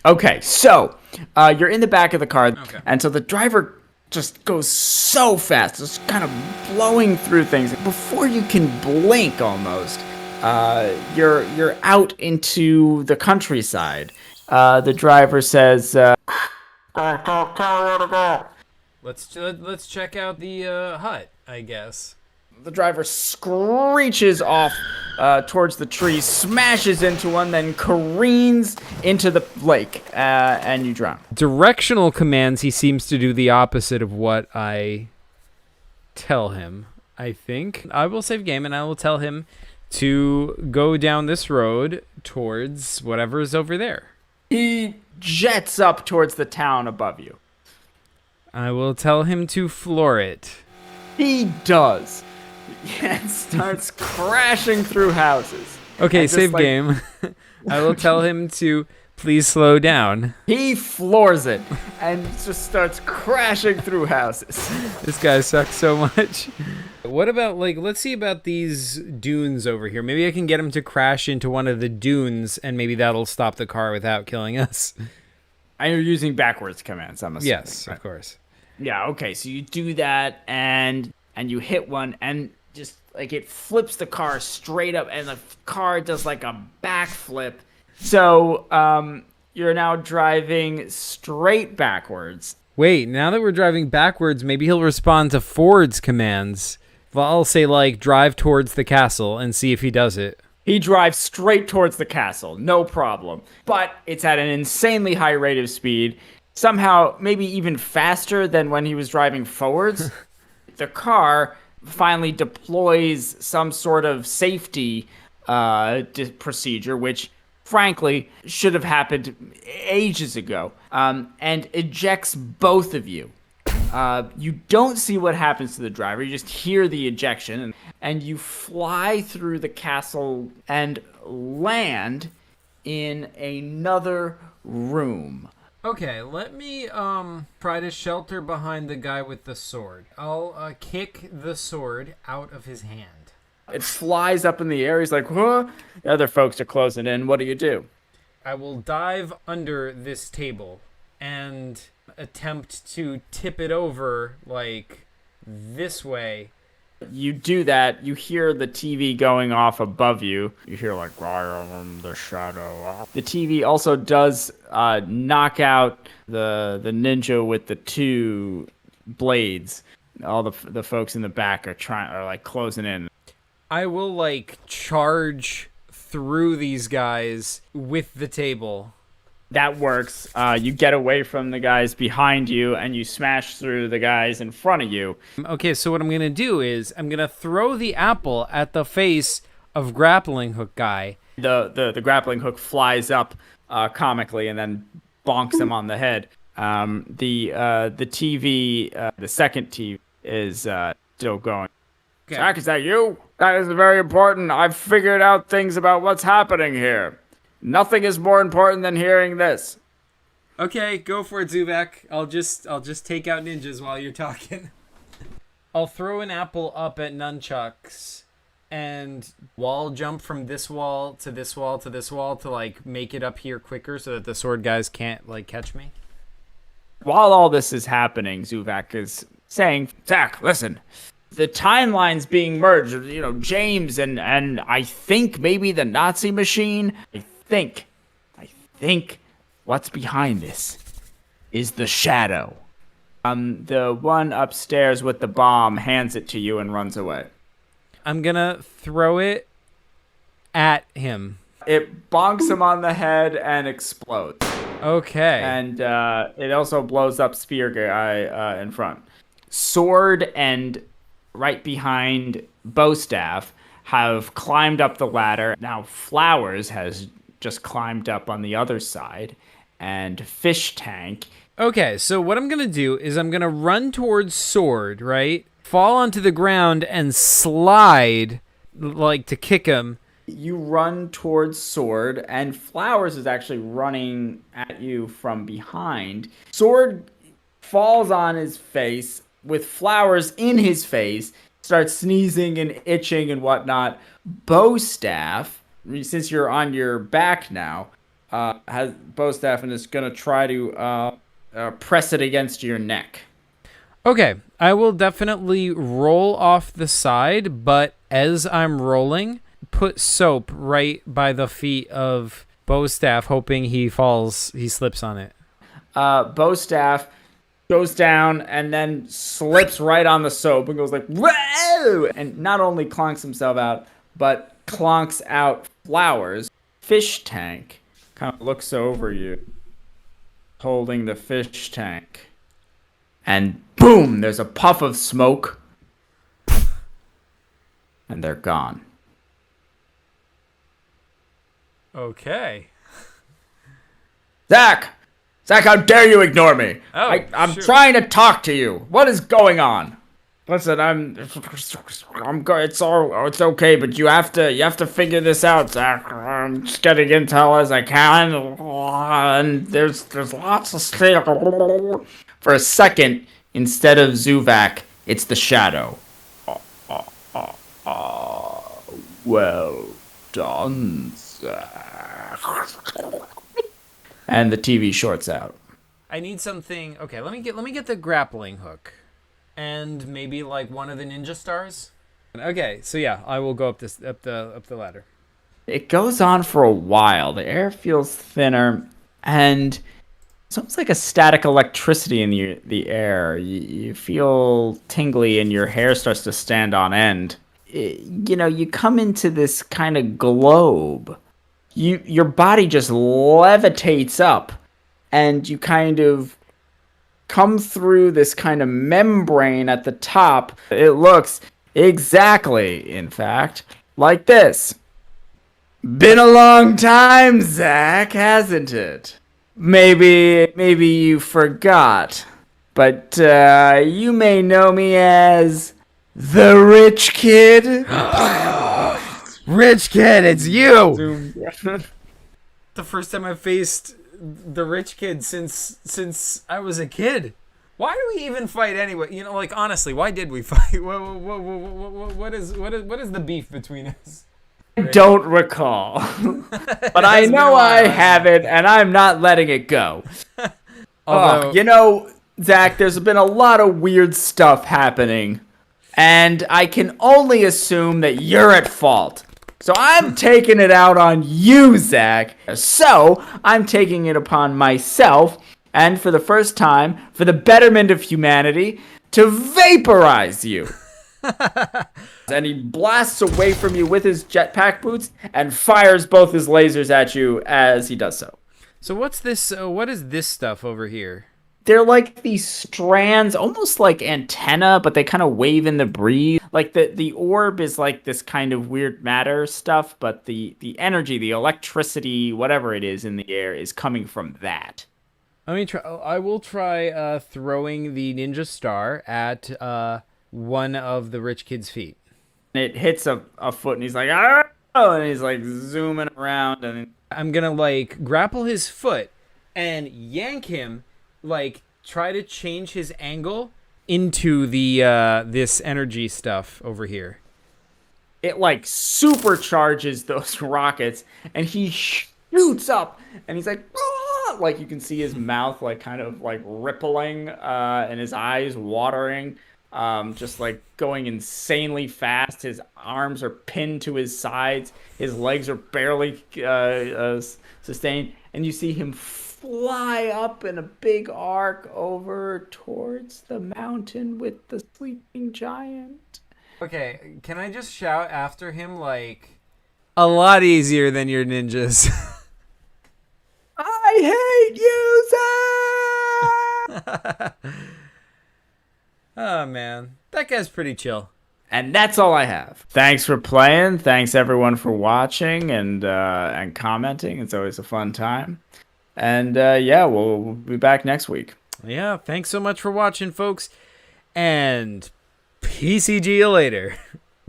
Okay, so you're in the back of the car, Okay. and so the driver just goes so fast, just kind of blowing through things. Before you can blink, almost, you're out into the countryside. The driver says, Let's check out the hut, I guess. the driver screeches off towards the tree, smashes into one, then careens into the lake, and you drown. Directional commands, he seems to do the opposite of what I tell him. I think I will save game and I will tell him to go down this road towards whatever is over there. He jets up towards the town above you. I will tell him to floor it. He does. And starts crashing through houses. Okay, And just, save like, game. I will tell him to please slow down. He floors it and just starts crashing through houses. This guy sucks so much. What about, let's see about these dunes over here. Maybe I can get him to crash into one of the dunes, and maybe that'll stop the car without killing us. And you're using backwards commands, I'm assuming. Yes, right? of course. Yeah, okay, so you do that, and you hit one, and just, like, it flips the car straight up, and the car does, like, a backflip. So, you're now driving straight backwards. Wait, now that we're driving backwards, maybe he'll respond to Ford's commands. Well, I'll say, drive towards the castle and see if he does it. He drives straight towards the castle, no problem. But it's at an insanely high rate of speed, somehow maybe even faster than when he was driving forwards. The car finally deploys some sort of safety procedure, which frankly should have happened ages ago, and ejects both of you. You don't see what happens to the driver. You just hear the ejection, and you fly through the castle and land in another room. Okay, let me try to shelter behind the guy with the sword. I'll kick the sword out of his hand. It flies up in the air. He's like, huh? The other folks are closing in. What do you do? I will dive under this table and attempt to tip it over, this way. You do that. You hear the TV going off above you. You hear, like, I am the shadow. The TV also does knock out the ninja with the two blades. All the folks in the back are closing in. I will, charge through these guys with the table. That works. You get away from the guys behind you, and you smash through the guys in front of you. Okay, so what I'm going to do is I'm going to throw the apple at the face of grappling hook guy. The grappling hook flies up comically and then bonks him on the head. The TV, the second TV, is still going. Okay. Jack, is that you? That is very important. I've figured out things about what's happening here. Nothing is more important than hearing this. Okay, go for it, Zubak. I'll just take out ninjas while you're talking. I'll throw an apple up at nunchucks and wall jump from this wall to this wall to this wall to make it up here quicker so that the sword guys can't catch me. While all this is happening, Zuvak is saying, Zach, listen. The timeline's being merged, James and I think maybe the Nazi machine. I think what's behind this is the shadow. The one upstairs with the bomb hands it to you and runs away. I'm gonna throw it at him. It bonks him on the head and explodes. Okay. And it also blows up Spear Guy in front. Sword and right behind Bowstaff have climbed up the ladder. Now Flowers has just climbed up on the other side, and Fish Tank. Okay, so what I'm going to do is I'm going to run towards Sword, right? Fall onto the ground and slide, to kick him. You run towards Sword, and Flowers is actually running at you from behind. Sword falls on his face with Flowers in his face, starts sneezing and itching and whatnot. Bowstaff, since you're on your back now, has bow staff and is gonna try to press it against your neck. Okay, I will definitely roll off the side, but as I'm rolling, put soap right by the feet of Bowstaff, hoping he slips on it. Bow staff goes down and then slips right on the soap and goes like, whoa! And not only clonks himself out, but clonks out Flowers. Fish tank kind of looks over you, holding the fish tank. And boom, there's a puff of smoke. And they're gone. Okay. Zach! Zach, how dare you ignore me? Oh, I'm shoot. trying to talk to you. What is going on? Listen, I'm good. It's okay, but you have to figure this out, Zach. I'm just getting intel as I can, and there's lots of stuff. For a second, instead of Zuvak, it's the Shadow. Well done, Zach. And the TV shorts out. I need something. Okay, let me get the grappling hook, and maybe like one of the ninja stars. Okay, so yeah, I will go up the ladder. It goes on for a while. The air feels thinner, and it's almost like a static electricity in the air. You feel tingly, and your hair starts to stand on end. You come into this kind of globe. Your body just levitates up, and you kind of come through this kind of membrane at the top. It looks exactly, in fact, like this. Been a long time, Zach, hasn't it? Maybe you forgot, but you may know me as the Rich Kid. Rich Kid, it's you. The first time I faced the Rich Kid since I was a kid. Why do we even fight anyway? Like honestly, why did we fight? What is the beef between us? Don't recall. But I know I have it, and I'm not letting it go. Zach, there's been a lot of weird stuff happening, and I can only assume that you're at fault. So I'm taking it out on you, Zach. So I'm taking it upon myself, and for the first time, for the betterment of humanity, to vaporize you. And he blasts away from you with his jetpack boots and fires both his lasers at you as he does so. So what's this? What is this stuff over here? They're like these strands, almost like antenna, but they kind of wave in the breeze. Like the orb is like this kind of weird matter stuff, but the energy, the electricity, whatever it is in the air is coming from that. I will try throwing the ninja star at one of the rich kid's feet. It hits a foot, and he's like, "Ah!" And he's like zooming around, and I'm gonna like grapple his foot and yank him, like try to change his angle into the this energy stuff over here. It like supercharges those rockets, and he shoots up, and he's like, "Ah!" Like you can see his mouth like kind of like rippling, and his eyes watering. Just like going insanely fast. His arms are pinned to his sides. His legs are barely sustained. And you see him fly up in a big arc over towards the mountain with the sleeping giant. Okay, can I just shout after him like, a lot easier than your ninjas? I hate you, Zach! Oh man, that guy's pretty chill. And that's all I have. Thanks for playing. Thanks everyone for watching and commenting. It's always a fun time. And we'll be back next week. Yeah, thanks so much for watching, folks. And PCG you later.